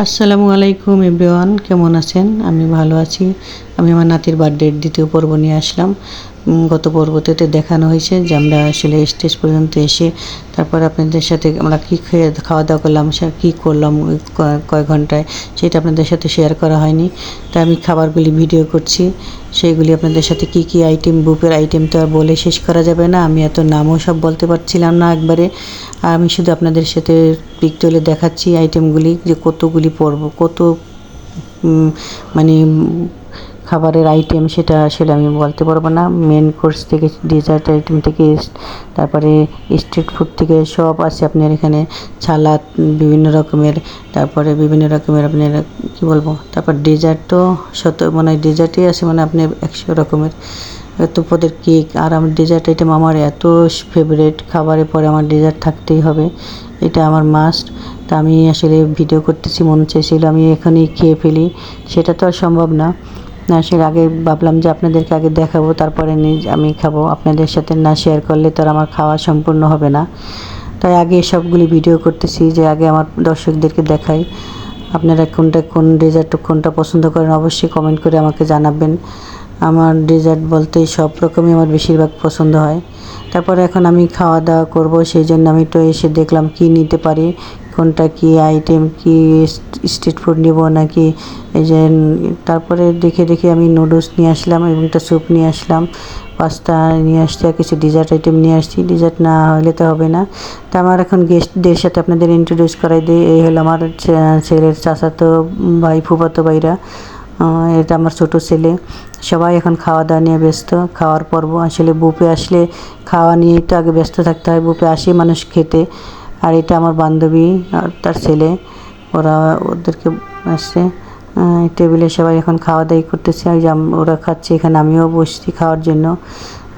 আসসালামু আলাইকুম এভরিওয়ান, কেমন আছেন? আমি ভালো আছি। আমি আমার নাতির বার্থডের দ্বিতীয় পর্ব নিয়ে আসলাম। গত পর্বতে দেখানো হয়েছে যে আমরা আসলে স্টেজ পর্যন্ত এসে তারপর আপনাদের সাথে আমরা কী খাওয়া দাওয়া করলাম, কী করলাম কয় ঘন্টায়, সেটা আপনাদের সাথে শেয়ার করা হয়নি। তাই আমি খাবারগুলি ভিডিও করছি, সেইগুলি আপনাদের সাথে কী কী আইটেম, বুফের আইটেম তো আর বলে শেষ করা যাবে না। আমি এত নামও সব বলতে পারছিলাম না একবারে। আর আমি শুধু আপনাদের সাথে পিক তুলে দেখাচ্ছি আইটেমগুলি, যে কতগুলি পর্ব, কত মানে খাবারের আইটেম, সেটা আসলে আমি বলতে পারবো না। মেন কোর্স থেকে ডেজার্ট আইটেম থেকে তারপরে স্ট্রিট ফুড থেকে সব আছে আপনার এখানে। সালাদ বিভিন্ন রকমের, তারপরে বিভিন্ন রকমের আপনার কী বলবো, তারপর ডেজার্ট তো মনে হয় ডেজার্টই আছে মানে আপনার 100 রকমের এত পদের কেক। আর আমার ডেজার্ট আইটেম আমার এত ফেভারিট, খাবারের পরে আমার ডেজার্ট থাকতেই হবে, এটা আমার মাস্ট। তা আমি আসলে ভিডিও করতেছি, মন চাইছিল আমি এখনই খেয়ে ফেলি, সেটা তো আর সম্ভব না। আসলে আগে ভাবলাম যে আপনাদেরকে আগে দেখাবো, তারপরে আমি খাবো। আপনাদের সাথে না শেয়ার করলে তো আর আমার খাওয়া সম্পূর্ণ হবে না। তাই আগে সবগুলি ভিডিও করতেছি, যে আগে আমার দর্শকদেরকে দেখাই। আপনারা কোন ডেজার্ট কোনটা পছন্দ করেন অবশ্যই কমেন্ট করে আমাকে জানাবেন। আমার ডেজার্ট বলতে সব রকমই আমার বেশিরভাগ পছন্দ হয়। তারপরে এখন আমি খাওয়া দাওয়া করব, সেই জন্য আমি তো এসে দেখলাম কি নিতে পারি, কোনটা কি আইটেম, কি স্ট্রিট ফুড নেব নাকি এই যে। তারপরে দেখে আমি নুডলস নিয়ে আসলাম এবং একটা স্যুপ নিয়ে আসলাম, পাস্তা নিয়ে আসছি, আর কিছু ডেজার্ট আইটেম নিয়ে আসছি। ডেজার্ট না হলে তো হবে না। তা আমার এখন গেস্টদের সাথে আপনাদের ইন্ট্রোডিউস করাই দিই। এই হলো আমার ছেলের চাচাতো ভাই, ফুফাতো ভাইরা, এটা আমার ছোটো ছেলে। সবাই এখন খাওয়া দাওয়া নিয়ে ব্যস্ত, খাওয়ার পর্ব। আসলে বুফে আসলে খাওয়া নিয়েই তো আগে ব্যস্ত থাকতে হয়, বুফে আসে মানুষ খেতে। আর এটা আমার বান্ধবী আর তার ছেলে, ওদেরকে আসছে টেবিলে। সবাই এখন খাওয়া দাওয়া করতেছে, ওরা খাচ্ছে, এখানে আমিও বসছি খাওয়ার জন্য।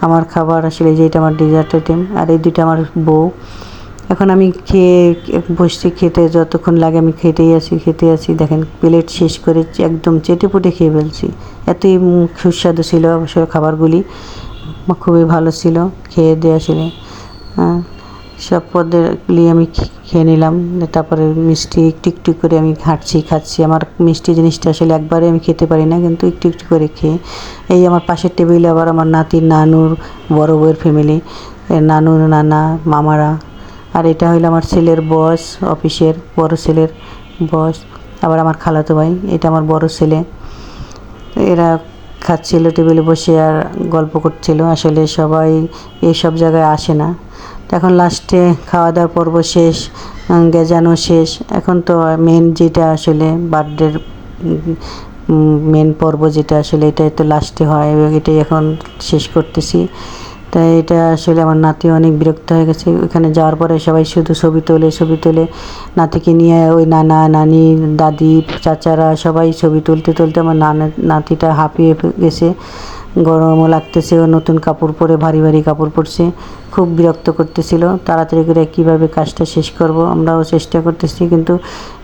আমার খাবার আসলে যেটা আমার ডেজার্ট আইটেম, আর এই দুইটা আমার বউ। এখন আমি খেয়ে বসছি, খেতে যতক্ষণ লাগে আমি খেতে আছি। দেখেন প্লেট শেষ করে একদম চেটেপুটে খেয়ে ফেলছি, এতই সুস্বাদু ছিল অবশ্য খাবারগুলি, খুবই ভালো ছিল। খেয়ে দিয়ে আসলে সব পদেরগুলি আমি খেয়ে নিলাম। তারপরে মিষ্টি একটু করে আমি খাচ্ছি। আমার মিষ্টি জিনিসটা আসলে একবারে আমি খেতে পারি না, কিন্তু একটু করে খেয়ে। এই আমার পাশের টেবিলে আবার আমার নানুর বড় বউয়ের ফ্যামিলি, নানু নানা মামারা। আর এটা হইলো আমার ছেলের বস, অফিসের বড় ছেলের বস। আবার আমার খালাতো ভাই, এটা আমার বড় ছেলে। এরা খাচ্ছিল টেবিলে বসে আর গল্প করছিল। আসলে সবাই এইসব জায়গায় আসে না। এখন লাস্টে খাওয়া দাওয়া পর্ব শেষ, গেজানো শেষ। এখন তো মেন যেটা আসলে বার্থডের মেন পর্ব যেটা আসলে এটাই তো লাস্টে হয়, এবং এটাই এখন শেষ করতেছি। তাই এটা আসলে আমার নাতি অনেক বিরক্ত হয়ে গেছে। ওইখানে যাওয়ার পরে সবাই শুধু ছবি তোলে। নাতিকে নিয়ে ওই নানা নানি দাদি চাচারা সবাই ছবি তুলতে আমার নাতিটা হাঁপিয়ে গেছে, গরমও লাগতেছে, ও নতুন কাপড় পরে ভারী কাপড় পরছে, খুব বিরক্ত করতেছিল। তাড়াতাড়ি করে কীভাবে কাজটা শেষ করব আমরাও চেষ্টা করতেছি, কিন্তু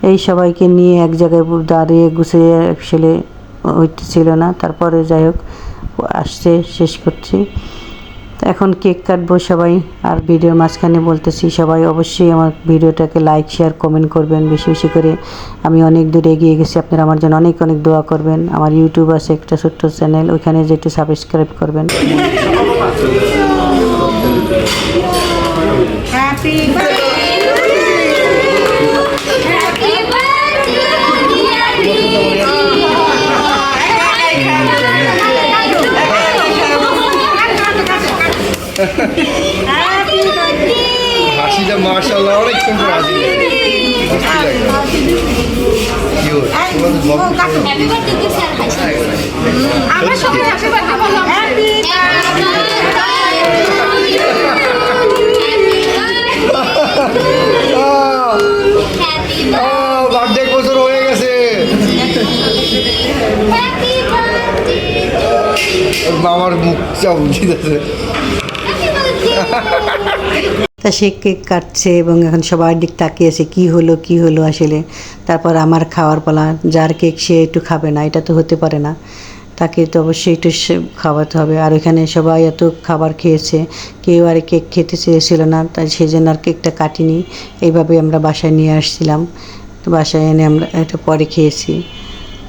এই সবাইকে নিয়ে এক জায়গায় দাঁড়িয়ে গুছিয়ে আসলে হইতেছিল না। তারপরে যাই হোক আসছে, শেষ করছি। এখন কেক কাটবো সবাই। আর ভিডিওর মাঝখানে বলতেছি, সবাই অবশ্যই আমার ভিডিওটাকে লাইক শেয়ার কমেন্ট করবেন বেশি করে। আমি অনেক দূর এগিয়ে গেছি, আপনারা আমার জন্য অনেক দোয়া করবেন। আমার ইউটিউব আছে একটা ছোট্ট চ্যানেল, ওইখানে যেটা সাবস্ক্রাইব করবেন। হাসিটা মাশাআল্লাহ অনেক সুন্দর হাসি। বার্থডে বছর হয়ে গেছে, মামার মুখ চাপ দিতেছে। তা সে কেক কাটছে এবং এখন সবার দিক তাকিয়েছে কী হলো আসলে। তারপর আমার খাওয়ার পালা, যার কেক সে একটু খাবে না, এটা তো হতে পারে না, তাকে তো অবশ্যই একটু খাওয়াতে হবে। আর ওইখানে সবাই এত খাবার খেয়েছে, কেউ আর কেক খেতে চেয়েছিল না, তাই সেই জন্য আর কেকটা কাটিনি, এইভাবে আমরা বাসায় নিয়ে আসছিলাম। তো বাসায় এনে আমরা এটা পরে খেয়েছি।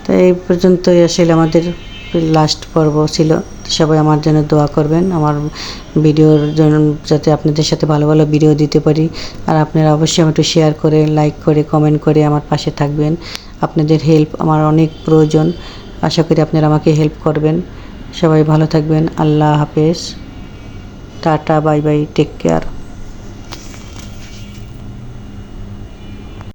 তো এই পর্যন্তই আসলে আমাদের লাস্ট পর্ব ছিল। তো সবাই আমার জন্য দোয়া করবেন, আমার ভিডিওর জন্য, যাতে আপনাদের সাথে ভালো ভালো ভিডিও দিতে পারি। আর আপনারা অবশ্যই একটু শেয়ার করে, লাইক করে, কমেন্ট করে আমার পাশে থাকবেন। আপনাদের হেল্প আমার অনেক প্রয়োজন, আশা করি আপনারা আমাকে হেল্প করবেন। সবাই ভালো থাকবেন। আল্লাহ হাফেজ, tata, bye bye, take care.